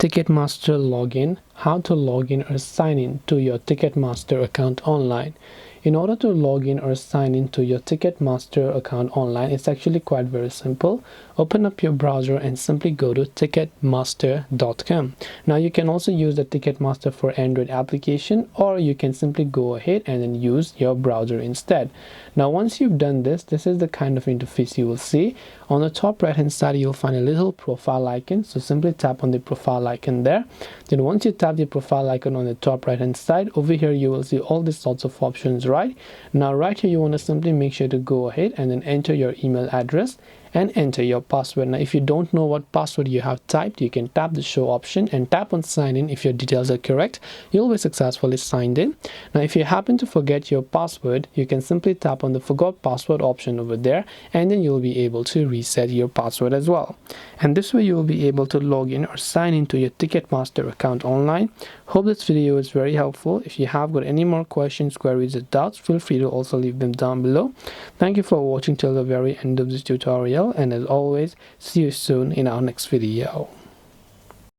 Ticketmaster login, how to log in or sign in to your Ticketmaster account online. In order to log in or sign in to your Ticketmaster account online, it's actually quite very simple. Open up your browser and simply go to ticketmaster.com. Now you can also use the Ticketmaster for Android application, or you can simply go ahead and then use your browser instead. Now once you've done this, this is the kind of interface you will see. On the top right hand side, you'll find a little profile icon, so simply tap on the profile icon there. Then once you tap the profile icon on the top right hand side, over here you will see all these sorts of options. Right now, right here, you want to simply make sure to go ahead and then enter your email address and enter your password. Now if you don't know what password you have typed, you can tap the show option and tap on sign in. If your details are correct, you'll be successfully signed in. Now if you happen to forget your password, you can simply tap on the forgot password option over there, and then you'll be able to reset your password as well. And this way you will be able to log in or sign into your Ticketmaster account online. Hope this video is very helpful. If you have got any more questions, queries or doubts, feel free to also leave them down below. Thank you for watching till the very end of this tutorial, and as always, see you soon in our next video.